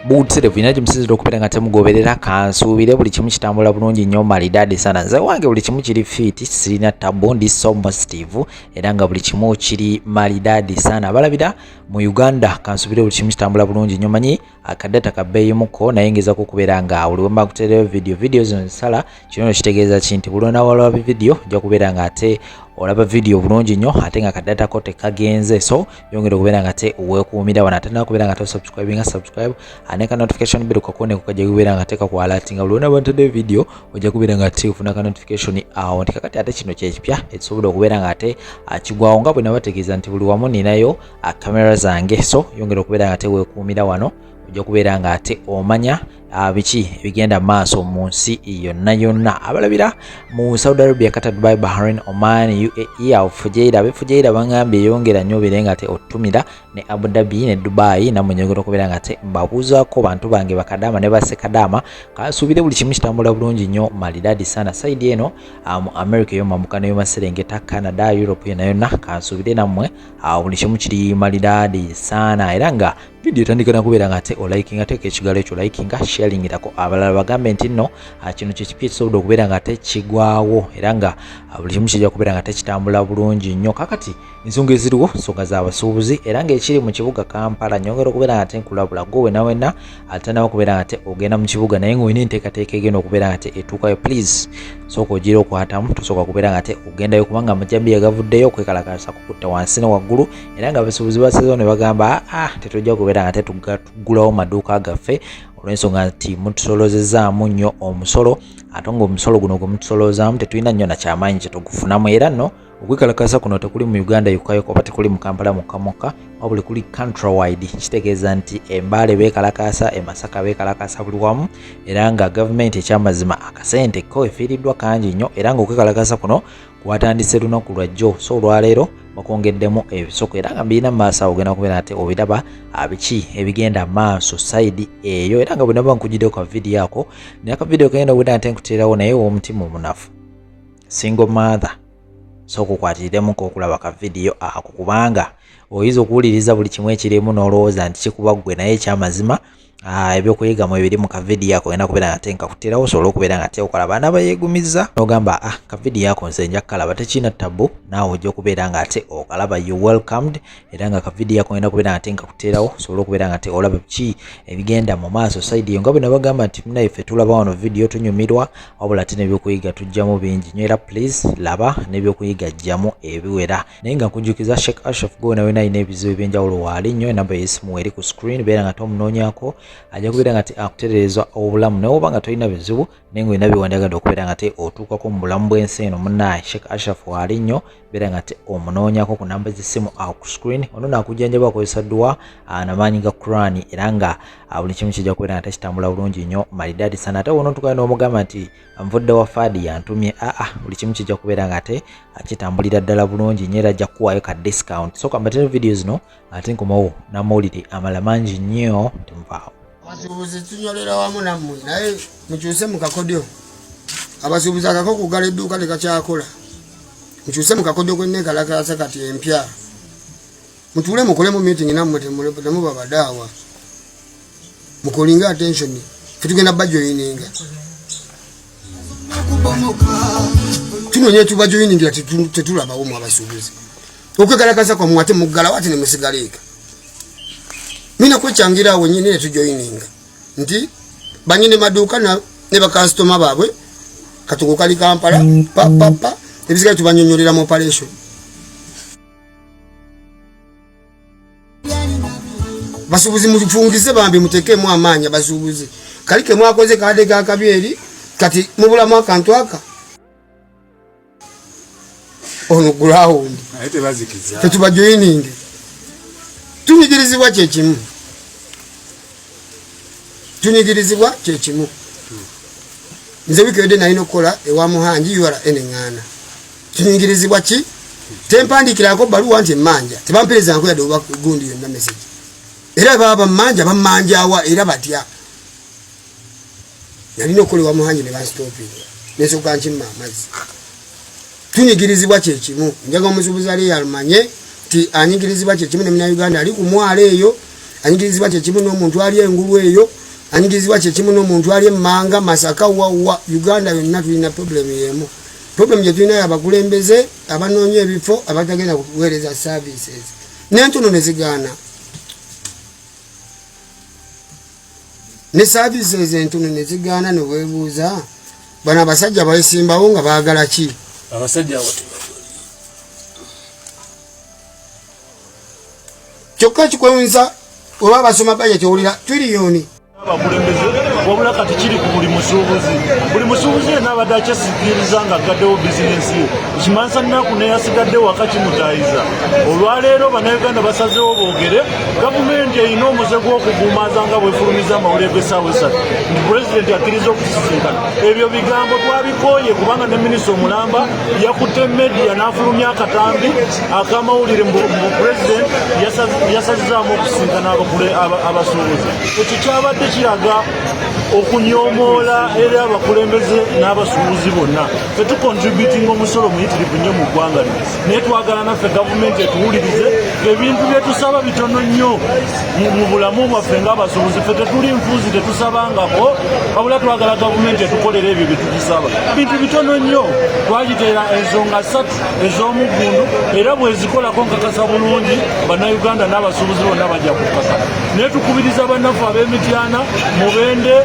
buutsire binaji msiziro okubera nga temugoberera kansuubire buli kimu kitambula bulungi nnyo malidadi sana nze wange buli kimu kiri fit sirina tabo ndi so positive era nga buli kimu kiri malidadi sana balabira mu Uganda kansuubire buli kimu kitambula bulungi nnyo manyi akadata kabbeeyi muko naye ngezako okubeera nga buli wemba kutereyo video zino nsala kino kitegeeza kinti bulona walaba video ojja kubeera nga ate olaba video bulungi nnyo ate nga kadata ko tekagenze so yongera okubeera nga te weekuumira wana ate nakubeera nga subscribe ane ka notification bell kokone kukajja kubeera nga teka ku alertinga bulona bantade video ojja kubeera nga te ufuna ka notification awo ntikakati ate kino kyekipya ekisobola okubeera nga ate akigwawo nga bwe nabategeeza nti buli wamu ninayo kamera zange so yongera okubeera nga te weekuumira wano ojja kubeera nga ate omanya biki ebigenda maaso mu nsi yonna abalabira mu Saudi Arabia, Qatar, Dubai, Bahrain, Oman, UAE Fujairah bangambye yongera nnyo birenga ate otumira ne Abu Dhabi ne Dubai na munyongero kubeera nga te mbabuzaako bantu bange bakadama ne basekadama kasuubire buli kimu kitambula bulungi nnyo malidadi sana side eno mu America yo mamuka ne Maserengeta, Canada, Europe yonna kasuubire nammwe buli kimu kiri malidadi sana era nga video tandikana kubeera nga te olikinga teke ekigalo ekyo likinga sharing itako abalala bagambe nti nno kino kyekipya kisobola okubeera nga te kigwawo era nga buli kimu kijja kubeera nga te kitambula bulungi nnyo kakati ensonga eziriwo nsonga z'abasuubuzi era nga ekiri mu kibuga Kampala nyongera okubeera nga te nkulabula gwe wenna ate nawe okubeera nga te ogenda mu kibuga naye ng'olina enteekateeka egenda okubeera nga te etuukayo please sooka ogira okwatamu tosooka kubeera nga te ogendayo kubanga amajambiya gavuddeyo okwekalakasa kukutta wansi ne waggulu era nga abasuubuzi basezeewo ne bagamba tetujja kubeera nga te tugulawo maduuka gaffe olw'ensonga nti mutusolozezaamu nnyo omusolo ate ng'omusolo guno gwe mutusolozaamu tetulina nnyo nakyamaanyi kye tugufunamu era nno okwekalakasa kuno tekuli mu Uganda yokka oba tekuli mu Kampala mukka wabula kuli countrywide kitegeeza nti Embale beekalakasa Masaka beekalakasa buli wamu era nga gavumenti ekyamazima akasente ko efiiriddwa kangi nnyo era nga okwekalakasa kuno kwatandise lunaku lwajjo so olwaleero bakongeddemu ebisoko era nga mbirina maaso awo ogenda kubeera ate obiraba biki ebigenda maaso side eyo era nga bwe naba nkugiddeko ka video ako naye aka video kagenda okubeera ate nkuteerawo naye w'omutima omunafu single mother so kukwatiriremu okulaba ka video ako kubanga oyinza okuwuliriza buli kimu ekirimu n'olowooza nti kikuba ggwe naye ekyamazima ebyokuyigamu ebiri mu ka video ako ogenda kubeera nga te nkakuterawo osobola okubeera nga te okalaba abaana bayeegumiza n'ogamba ka video ako nze nja kukalaba tekirina tabu naawe ojja okubeera nga te okalaba you welcomed era nga ka video ako ogenda kubeera nga te nkakuterawo osobola okubeera nga te olaba ki ebigenda mu maaso side yo nga bwe nabagamba nti munnaffe tulaba wano video tunyumirwa wabula ate n'ebyokuyiga tujjamu bingi nnyo era please laba n'ebyokuyiga jjamu ebiwera naye nga nkunjukiza Sheikh Ashraf gwe nawe alina ebizibu ebyenjawulo waali nnyo enamba y'essimu eri ku screen beera nga tomunoonyaako ajja kubeera nga te akutereeza obulamu naye oba nga tolina bizibu naye ng'olina byewandyagadde okubeera nga te otuukako mu bulamu bw'ensi eno munnaye Sheikh Ashraf waali nnyo beera nga te omunoonyaako ku namba z'essimu awo ku screen ono naakujjanjaba akozesa dduwa n'amaanyi ga Quran era nga buli kimu kijja kubeera nga te kitambula bulungi nnyo malidadi sana ate wono tukale n'omugamba nti nvudde wa Fadi yantumye buli kimu kijja kubeera nga te kitambulira ddala bulungi nnyo era ajja kukuwaayo ka discount so kambatene video zino ate nkomawo n'amawulire amala mangi nnyo temuvaawo abasuubuzi tunyolera wamu nammwe naye mukyuse mu kakodyo abasuubuzi akako kugala edduuka tekakyakola mukyuse mu kakodyo kwenneekalakasa kati empya mutuule mukole mu meeting nammwe temuba badaawa mukolinga attention fetugenda bajoyininga tunonye tubajoyiningira tetulabawo mu abasuubuzi okwekalakasa kwa mwate muggala wate ne musigaleka mina kwechangira awo nyine ne tujoyininga nti banyine maduka ne bakastoma babwe katuko kali Kampala pa ebisiga tubanyonyolera mu operation basubuzi mufungize bambi mutekemu amaanya basubuzi kalike mwakoze kade ka kabyeri kati mubula mwakantu aka ono ground ayete bazikiza tetubajoyininge tunyigirizibwa kyekimu nze wikede nalina okukola ewa Muhanji yuwala enengana tunyigirizibwa ki tempandikirako baluwa nti emmanja tebampereza nko yadde oba gundi yonna message era baba mmanja bammanjawa era batya nalina okukola ewa Muhanji ne banstopinga nesoka nkimma amazzi tunyigirizibwa kyekimu njaga omusuubuzi ali yalumanye ti anyigirizibwa kyekimu ne Uganda ali ku mwalo eyo anyigirizibwa kyekimu n'omuntu ali engulu eyo, anyigirizibwa kyekimu n'omuntu ali emmanga, Masaka, wa Uganda yonna tulina problem yemu. Problem gye tulina abakulembeze abanoonya ebifo abatagenda kuweereza services n'entono ne zigaana. Ne services entono ne zigaana ne weebuuza bano abasajja bayesimbawo nga baagala ki? Abasajja kyokka kikwewunza oba basoma bajeti owulira tiriyoni abakulembeze wabula kati kiri ku buli musuubuzi yenna abadde akyesikiriza nga agaddewo bizinensi ye ekimanyisa nnaku neyasigadde waka kimutaayiza. Olwaleero bannayuganda basazeewo boogere gavumenti erina omuze gw'okuguumaaza nga bwefulumiza amawulire g'essaawa esatu nti pulezidenti akkiriza okusisinkana. Ebyo bigambo twabikooye kubanga ne minisita omulamba yakutte mediya n'afulumya akatambi ak'amawulire mu pulezidenti yasazizaamu okusisinkana abasuubuzi. Ekyo kyabadde kiraga okunyomoola eri abakulembeze n'abasuubuzi bonna. Ffe tukontributinga omusolo muyitirivu nnyo mu ggwanga lino, naye twagala naffe gavumenti etuwulirize ebintu bye tusaba bitono nnyo mu bulamu bwaffe ng'abasuubuzi. Ffe tetuli nfuuzi, tetusabangako, wabula twagala gavumenti etukolera ebyo bye tugisaba. Bintu bitono nnyo, twagiteera ensonga 3 ez'omuggundu, era bwezikolako nkakasa bulungi bannayuganda n'abasuubuzi bonna bajja kukaka. Naye tukubiriza bannaffe ab'Emityana, Mubende,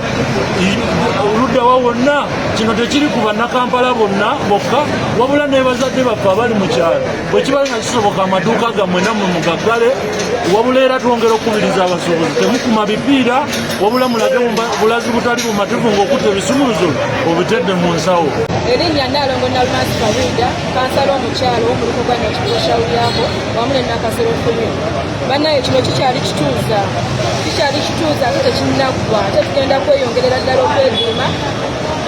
oluddawa wonna, kino tekiri ku bannakampala bonna bokka, wabula n'ebazadde baffe abali mu kyalo. Bwe kiba nga kisoboka amaduuka gammwe nammwe mugaggale, wabula era twongera okukubiriza abasuubuzi temukuma bipiira, wabula mulage mu bulazi butali bumativu ng'okutta ebisumuluzo obitedde mu nsawo. Erinnya Nnaalongo Nalumasi Kabuuda, kansala omukyalo w'omuluko gwa Nakivubo Shawulyako wamu ne Nakasero Ffumyo. Bannaye kino kikyali kituuza ate tekinnaggwa, ate tugenda kweyongerera ddala okwediima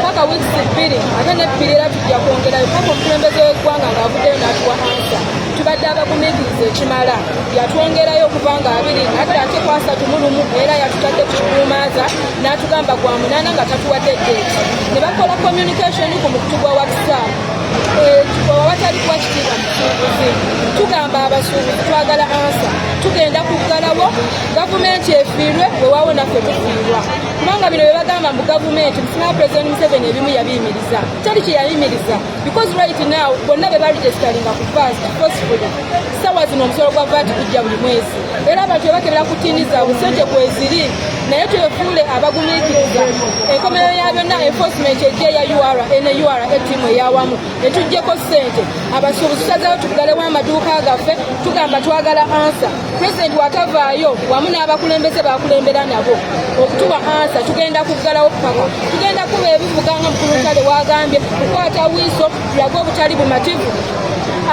paka wiikisi 2 ate n'ebbiri era tujja kwongerayo paka omukulembeze w'eggwanga ng'avuddeyo n'atuwa ansa. Tubadde abagumiikiriza ekimala, yatwongerayo okuva nga 2 ate ku 31 era yatutadde ku kiguumaaza n'atugamba gwa 8 nga tatuwadde ddeeti. Ne bakola communication ku mukutu gwa WhatsApp awatali kuwa kitiibwa musuubuzi. Tugamba abasuubuzi twagala ansa, tugenda kuggalawo, gavumenti efiirwe weewaawo naffe tufiirwa. Kubanga bino bye bagamba mu gavumenti, Musima President Museveni ebimu yabiyimiriza, teri kye yayimiriza because right now bonna be baregisteringa ku VAT forcefully. Ssaawa zino omusolo gwa VAT gujja buli mwezi, era abantu bakebera kutiniza busente kweziri, naye twefuule abagumiikiriza. Enkomerero ya byonna enforcement ejja eya URA NURA ettiimu eyawamu etuggyeko ssente. Abasuubuzi tusazeewo tuggalewo amaduuka gaffe, tugamba twagala ansa. Pulezidenti watavaayo wamu n'abakulembeze bakulembera nabo okutuwa ansa, tugenda kuggalawo paka. Tugenda kuba ebivuga nga Mukulutale wagambye kukwata wiiso tulaga obutali bumativu,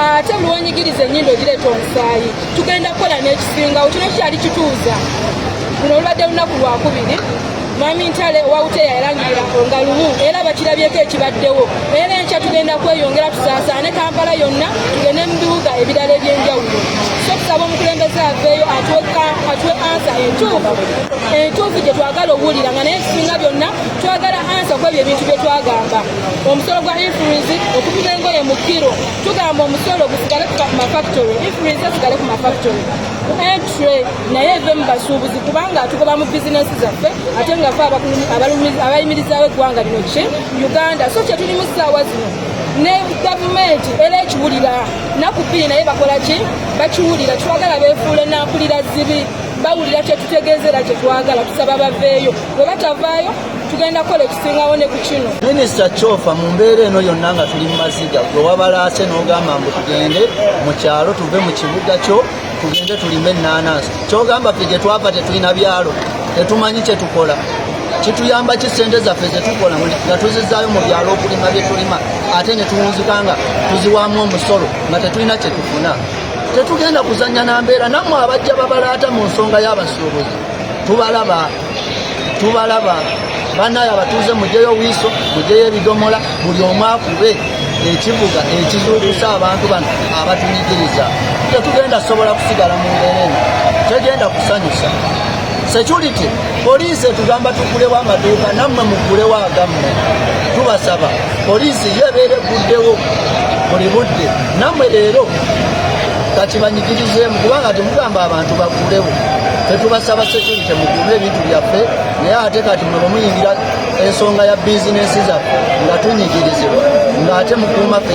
ate luwonyigiriza ennyindo gireeta omusaayi. Tugenda kukola n'ekisingawo, kino kyali kituuza. Luno olubadde lunaku lwakubiri, Mwami Ntale owawuteya yalangira nga lumu era bakirabyeko ekibaddewo. Era enkya tugenda kweyongera tusaasaane Kampala yonna, tugende mu bibuga ebirala eby'enjawulo. So tusaba omukulembeze aveeyo atuwe ansa entuufu gye twagala owulira, nga naye ekisinga byonna twagala ansa ku ebyo ebintu bye twagamba. Omusolo gwa influence okupima engoye mu kiro, tugamba omusolo gusigale ku mafactory, influence esigale ku mafactory. Entry naye eve mu basuubuzi kubanga tugoba mu bizinesi zaffe ate nga fe abayimirizaawo eggwanga lino ki Uganda. So kye tuli mu ssaawa zino ne gavumenti era ekiwulira naku 2 naye bakola ki bakiwulira. Twagala beefuule nampulira zibi, bawulira kye tutegeezera kye twagala, tusaba baveeyo. Bwe batavaayo tugenda kukola ekisingawo ne ku kino. Minisita Kyofa mu mbeera eno yonna nga tuli mu maziga, gwe wabalaase n'ogamba mbu tugende mu kyalo tuve mu kibuga kyo tugende tulime ennaanansi. Kyogamba ffe gye twava tetulina byalo, tetumanyi kye tukola. Kituyamba ki ssente zaffe ze tukola nga tuzizaayo mu byalo okulima bye tulima, ate ne tuwunzika nga tuziwaamu omusolo nga tetulina kye tufuna. Tetugenda kuzannya na mbeera. Nammwe abajja babalaata mu nsonga y'abasuubuzi tubalaba bannaye abatuuze mugyeyo wiiso, mugyeyo ebidomola, buli omu akube ekivuga ekizuukusa abantu bano abatunyigiriza. Tetugenda sobola kusigala mu mbeera eno, tegenda kusanyusa. Security, poliisi etugamba tugulewo amaduuka, nammwe mugulewo agammwe. Tubasaba poliisi yebeere eguddewo buli budde, nammwe leero kakibanyigirizeemu kubanga temugamba abantu bagulewo. tetubasaba security mukume ebintu byaffe naye ate kati mwe muyingira ensonga ya bizinesi zaffe nga tunyigirizibwa ng'ate mukuuma ffe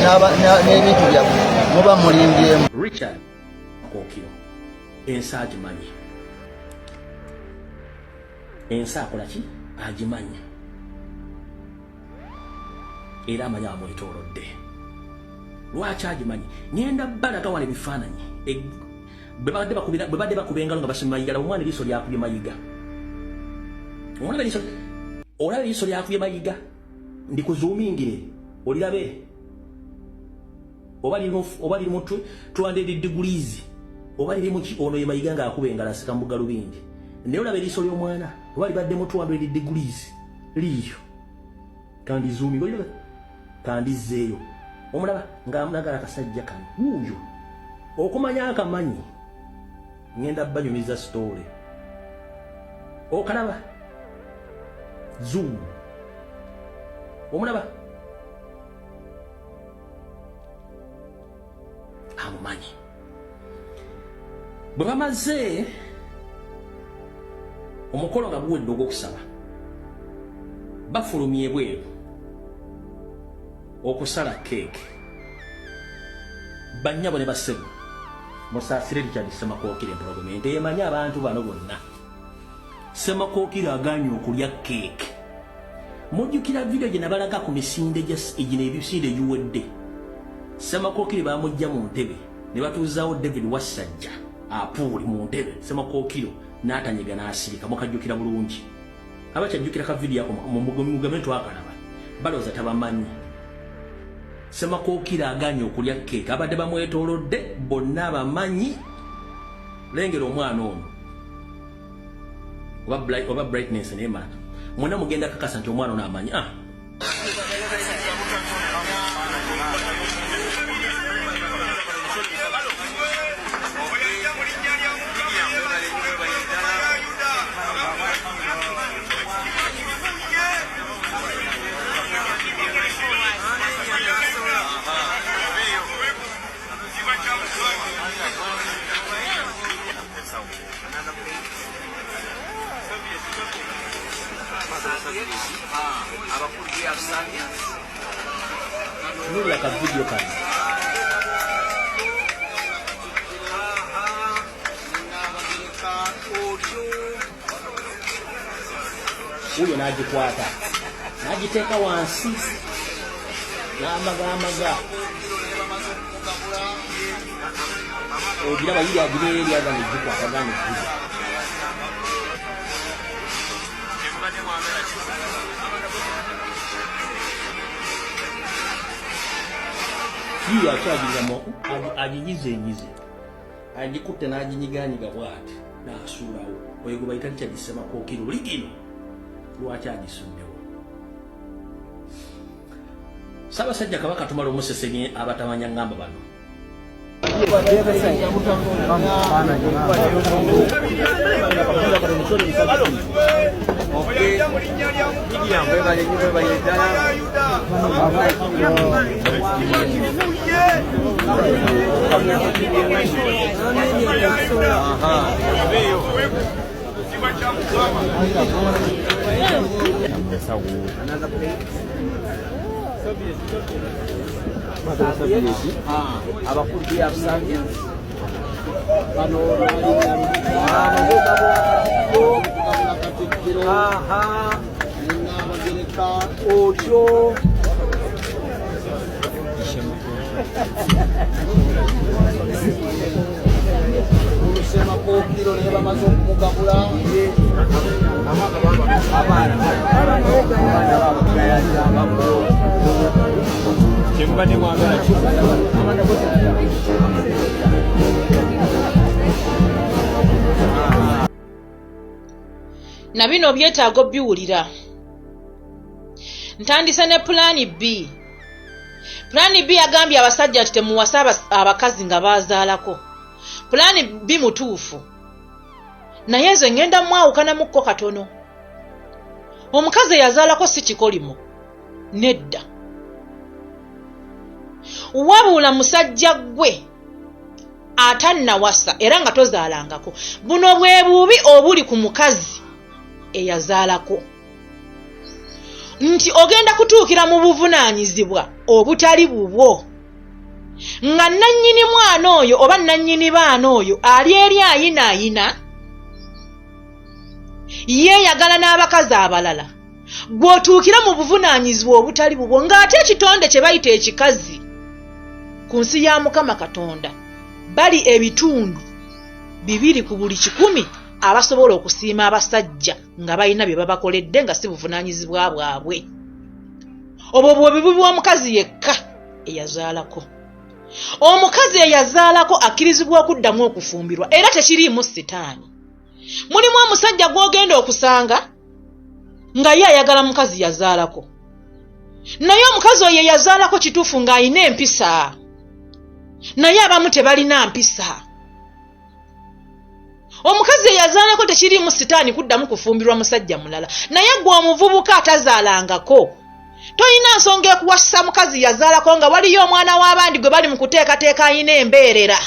n'ebintu byaffe muba mulimbyemu. Richard Kookiro ensi agimanyi, ensi akola ki agimanyi era amanyi amwetoolodde. Lwaki agimanyi? Ngenda balaga wano ebifaananyi bwe badde bakuba engalo nga basoma mayiga. Omwana eriiso lyakubye mayiga, olaba eriiso lyakubye mayiga, ndikuzuumingire olirabe oba liri mu 200 degrees oba liri mu ki. Ono ye mayiga ng'akuba engalo asika mu galubindi, naye olaba eriiso ly'omwana oba libadde mu 200 degrees liiryo. Kandizuumire olirabe, kandizzeeyo omulaba ng'amunagala akasajja kano wuuyo okumanya akamanyi. Ngenda banyumiza story okalaba zoom omulaba amumanyi. Bwe bamaze omukolo nga guwedde ogw'okusaba bafulumya ebweru okusala keeke. Bannyabo ne bassebo musaasire Richard Semakookiro empologomenti emanyi abantu bano bonna. Semakookiro agaanye okulya keeke. Mujjukira video gye nabalaga ku misinde egino ebisinde egiwedde. Semakookiro bamujja mu ntebe ne batuuzaawo David Wasajja apuuli mu ntebe. Semakookiro n'atanyiga n'asirika, mukajjukira bulungi. Abakyajjukira ka video ako mugame twakalaba balooza tabamanyi. Semakookiro agaanye okulya keeke, abadde bamwetoolodde bonna abamanyi. Lengera omwana ono oba brightness neemala mwonna mugenda kakasa nti omwana ono amanyi. Nula ka video kano uyo n'agikwata n'agiteeka wansi n'amagaamaga ogiraba yiri agireyo eryagana egikwatagana egiga. Yiyo akyagiriramu aginyizenyize agikutte n'aginyiganyiga bw'ati n'asuulawo. Oyo gwe bayita Richard Semakookiro ligino lwaki agisuddewo. Ssaabasajja Kabaka tumala omusesenye abatamanya ngamba bano. Semakookiro ne bamaze okumugabula kyemubadde mwagala na bino byetaago biwulira. Ntandise ne pulaani B. Pulaani B yagambye abasajja nti temuwasa abakazi nga baazaalako. Pulaani B mutuufu, naye nze ngenda mwawukanamukko katono. Omukazi eyazaalako si kikolimo nedda, wabula musajja gwe atannawasa era nga tozaalangako. Buno bwe bubi obuli ku mukazi eyazaalako. Nti ogenda kutuukira mu buvunaanyizibwa obutali bubwo. Nga nannyini mwana oyo oba nannyini baana oyo ali eri ayinaayina yeeyagala n'abakazi abalala. Gw'otuukira mu buvunaanyizibwa obutali bubwo ng'ate ekitonde kye bayita ekikazi ku nsi ya Mukama Katonda bali ebitundu 2 ku buli 100 abasobola okusiima abasajja nga balina bye babakoledde nga si buvunaanyizibwa bwabwe. Obwo bwe bw'omukazi yekka eyazaalako. Omukazi eyazaalako akkirizibwa okuddamu okufumbirwa era tekiriimu sitaani. Mulimu omusajja gw'ogenda okusanga nga ye ayagala mukazi yazaalako. Naye omukazi oyo yazaalako kituufu ng'ayina empisa. Naye abamu tebalina mpisa. Omukazi eyazaalako tekiriimu sitaani kuddamu kufumbirwa musajja mulala. Naye gwe omuvubuka atazaalangako toyina nsonga ekuwasa mukazi yazaalako nga waliyo omwana w'abandi gwe bali mu kuteekateeka ayina embeerera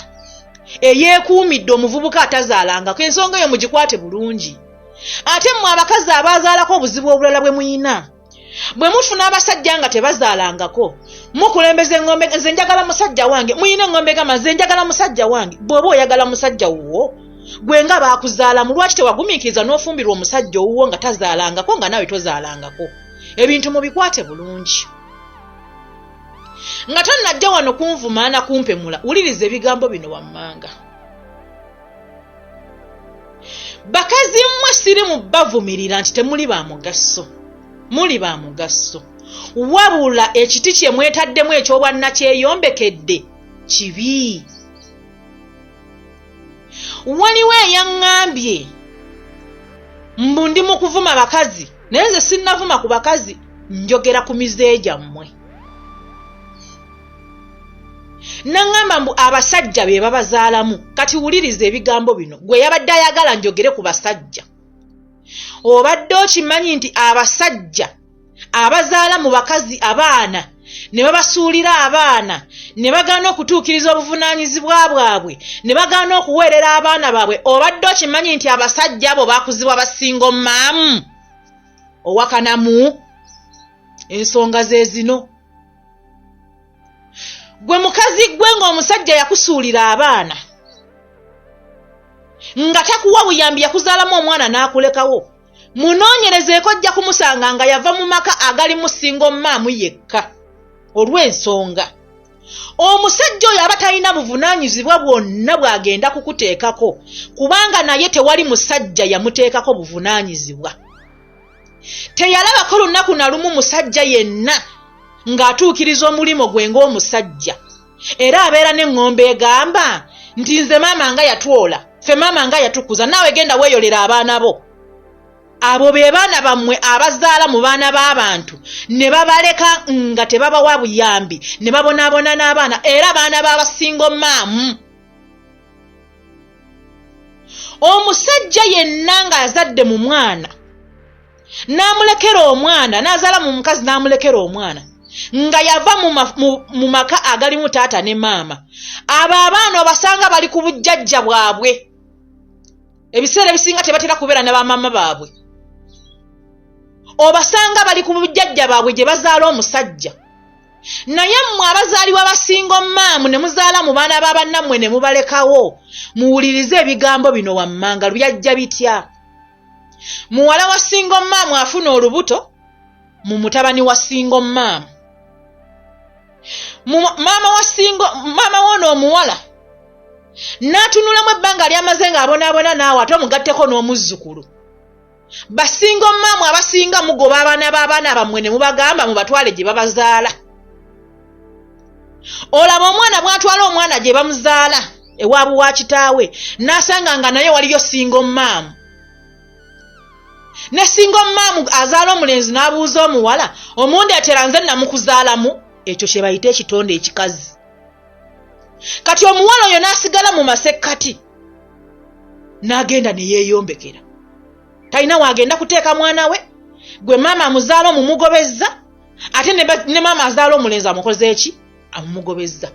eyeekuumidde omuvubuka atazaalangako. Ensonga eyo mugikwate bulungi. Ate mmwe abakazi abazaalako obuzibu obulala bwe muyina. Bwe mufuna abasajja nga tebazaalangako mukulembeza engombe nze njagala musajja wange, muyina engombe gama nze njagala musajja wange. Bw'oba oyagala musajja wuwo gwe nga baakuzaala mu lwaki tewagumiikiriza n'ofumbirwa omusajja owuwo nga tazaalangako nga nawe tozaalangako. Ebintu mubikwate bulungi. Nga tonnajja wano kunvumaana kumpemula wuliriza ebigambo bino wammanga. Bakazi mmwe siri mu bavumirira nti temuli ba mugaso. Muli ba mugaso. Wabula ekiti kye mwetaddemu eky'obwanna kyeyombekedde kibi. Waliwo eyaŋŋambye mbu ndi mu kuvuma bakazi naye nze sinnavuma ku bakazi njogera ku mize gyammwe. Naŋŋamba mbu abasajja be babazaalamu. Kati wuliriza ebigambo bino gwe yabadde ayagala njogere ku basajja. Obadde okimanyi nti abasajja abazaala mu bakazi abaana ne babasuulira abaana ne bagaana okutuukiriza obuvunaanyizibwa bwabwe ne bagaana okuweerera abaana baabwe. Obadde okimanyi nti abasajja abo baakuzibwa basingo maamu owakanamu. Ensonga ze zino. Gwe mukazi gwe ng'omusajja yakusuulira abaana nga takuwa buyambi yakuzaalamu omwana n'akulekawo, munoonyerezeeko ojja kumusanga nga yava mu maka agali mu singo maamu yekka olw'ensonga. Omusajja oyo aba talina buvunaanyizibwa bwonna bw'agenda kukuteekako kubanga naye tewali musajja yamuteekako buvunaanyizibwa. Teyalabako lunaku na lumu musajja yenna ng'atuukiriza omulimo gwe ng'omusajja era abeera n'eŋŋombe egamba nti nze maama nga yatwola, ffe maama nga yatukuza, naawe genda weeyolera abaana bo. Abo be baana bammwe abazaala mu baana b'abantu ne babaleka nga tebabawa buyambi ne babonaabona n'abaana era abaana b'abasingo maamu. Omusajja yenna ng'azadde mu mwana n'amulekera omwana, n'azaala mu mukazi n'amulekera omwana nga yava mu maka agalimu taata ne maama, abo abaana obasanga bali ku bujjajja bwabwe. Ebiseera ebisinga tebatera kubeera ne bamaama baabwe. Obasanga bali ku bujjajja baabwe gye bazaala omusajja. Naye mmwe abazaalibwa basingo maamu ne muzaala mu baana b'abannammwe ne mubalekawo, muwulirize ebigambo bino wammanga byajja bitya. Muwala wa singo maamu afuna olubuto mu mutabani wa singo maamu. Maama w'ono omuwala n'atunulamu ebbanga ly'amaze ng'abonaabona naawe ate omugatteko n'omuzzukulu. Basingo maamu abasinga mugoba abaana b'abaana bammwe ne mubagamba mubatwale gye babazaala. Olaba omwana bw'atwala omwana gye bamuzaala ewaabwe wa kitaawe n'asanga nga naye waliyo singo maamu. Ne singo maamu azaala omulenzi n'abuuza omuwala, omundeetera nze namukuzaalamu. Ekyo kye bayita ekitonde ekikazi. Kati omuwala oyo n'asigala mu masekkati n'agenda ne yeeyombekera. Talina wagenda kuteeka mwana we, gwe maama amuzaala omumugobezza, ate ne maama azaala omulenzi amukoze eki? Amumugobezza.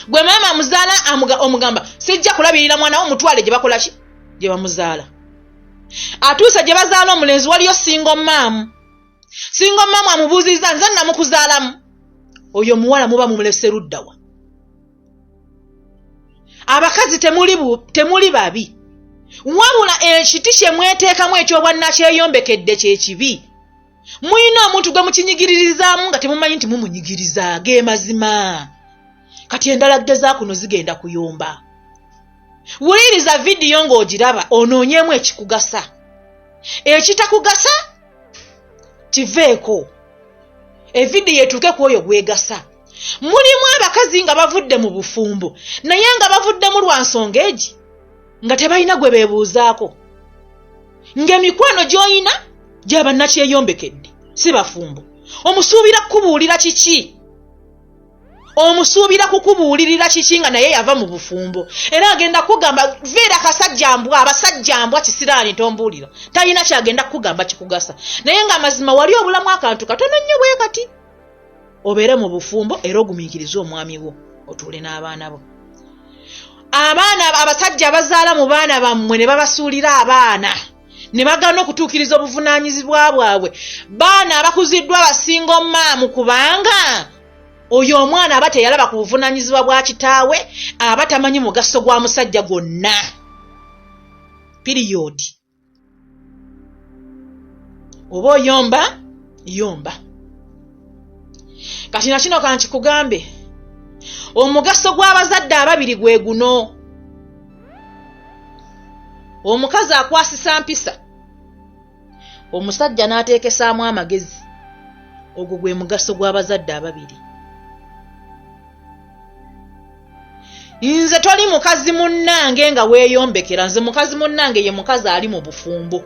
gwe mama amuzaala omugamba sijja kulabirira mwana wo mutwale gye bakola ki gye bamuzaala atuusa gye bazaala omulenzi waliyo singo maamu amubuuzizza nze namukuzaalamu oyo muwala muba mumulese luddawa abakazi temuli babi wabula ekiti kye mweteekamu ekyobwannakyeyombekedde kyekibi muyina omuntu gwe mukinyigiririzaamu nga temumanyi nti mumunyigiriza ge mazima kati endala ggeza kuno zigenda kuyomba wuliriza vidiyo ng'ogiraba onoonyeemu ekikugasa ekitakugasa kiveeko evidiyo etuuke ku oyo gwegasa mulimu abakazi nga bavudde mu bufumbo naye nga bavuddemu lwa nsonga egi nga tebalina gwe beebuuzaako ng'emikwano gy'oyina gy'abannakyeyombekedde si bafumbo omusuubira kukubuulira kiki omusuubira kukubuulirira kiki nga naye yava mu bufumbo era agenda kugamba veera kasajjambwa abasajjambwa kisiraani tombuulira talina kyagenda kukugamba kikugasa naye nga amazima wali obulamu akantu katono nnyo bwe kati obeere mu bufumbo era ogumiikirize omwami wo otuule n'abaana bo abaana abasajja abazaala mu baana bammwe ne babasuulira abaana ne bagaana okutuukiriza obuvunaanyizibwa bwabwe baana abakuziddwa basinga omaamu kubanga oyo omwana aba teyalaba ku buvunaanyizibwa bwa kitaawe aba tamanyi mugaso gwa musajja gwonna piriyodi oba oyomba kati nakino kankikugambe omugaso gw'abazadde ababiri gwe guno omukazi akwasisa mpisa omusajja n'ateekesaamu amagezi ogwo gwe mugaso gw'abazadde ababiri nze toli mukazi munnange nga weeyombekera nze mukazi munnange ye mukazi ali mu bufumbo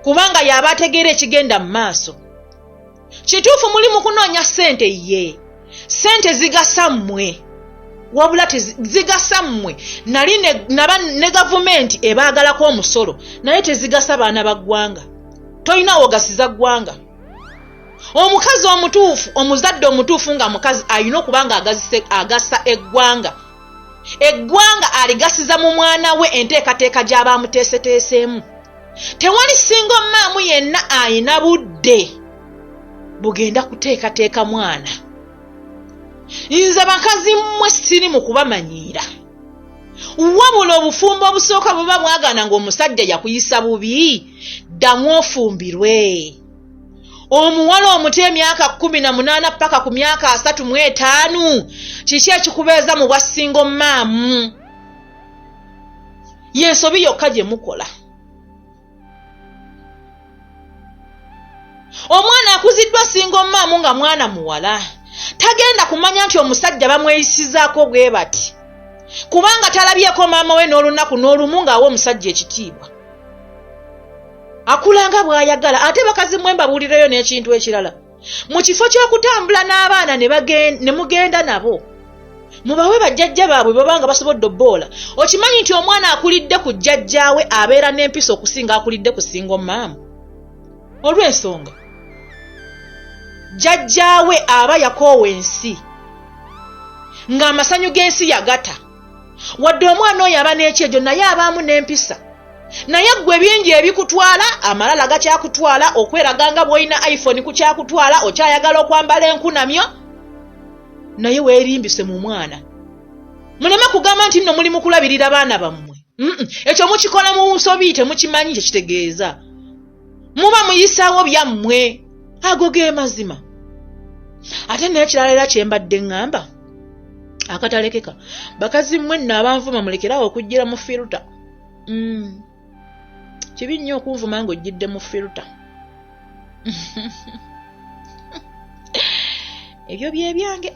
kubanga yaba ategeera ekigenda mu maaso kituufu muli mu kunoonya ssente ye ssente zigasa mmwe wabula tezigasa mmwe nali ne gavumenti ebaagalako omusolo naye tezigasa baana ba ggwanga tolina wogasiza ggwanga omukazi omutuufu omuzadde omutuufu nga mukazi alina okuba nga agasa eggwanga aligasiza mu mwana we enteekateeka gy'aba amuteeseteeseemu tewali singa omaamu yenna ayina budde bugenda kuteekateeka mwana nze bakazi mmwe siri mu kubamanyiira wabula obufumbo obusooka buba bwagaana ng'omusajja yakuyisa bubi ddamu ofumbirwe omuwala omuto emyaka 18 paka ku myaka 35 kiki ekikubeeza mu bwasinga omaamu yensobi yokka gye mukola omwana akuziddwa singa omaamu nga mwana muwala tagenda kumanya nti omusajja bamweyisizaako bwe bati kubanga talabyeko maama we n'olunaku n'olumu ng'awa omusajja ekitiibwa akulanga bw'ayagala ate bakazi mmwe mbabuulireyo n'ekintu ekirala mu kifo ky'okutambula n'abaana ne mugenda nabo mubawe bajjajja baabwe babanga basobodde obboola okimanyi nti omwana akulidde ku jjajjaawe abeera n'empisa okusinga akulidde ku singa omaamu olw'ensonga jjajjaawe aba yakoowa ensi ng'amasanyu g'ensi yagata wadde omwana oyo aba n'ekyejo naye abaamu n'empisa naye ggwe bingi ebikutwala amalala gakyakutwala okweraganga bw'olina iphone ku kyakutwala okyayagala okwambala enkunamyo naye weerimbise mu mwana muleme kugamba nti nno muli mu kulabirira baana bammwe ekyo mukikola mu nsobi temukimanyi kyekitegeeza muba muyisaawo byammwe ago ge mazima ate n'ekirala era kyembadde ŋŋamba akatalekeka bakazi mmwe nno abanvuma mulekerawo okujjira mu firuta kibi nnyo okunvuma ng'ojjidde mu firuta ebyo bye byange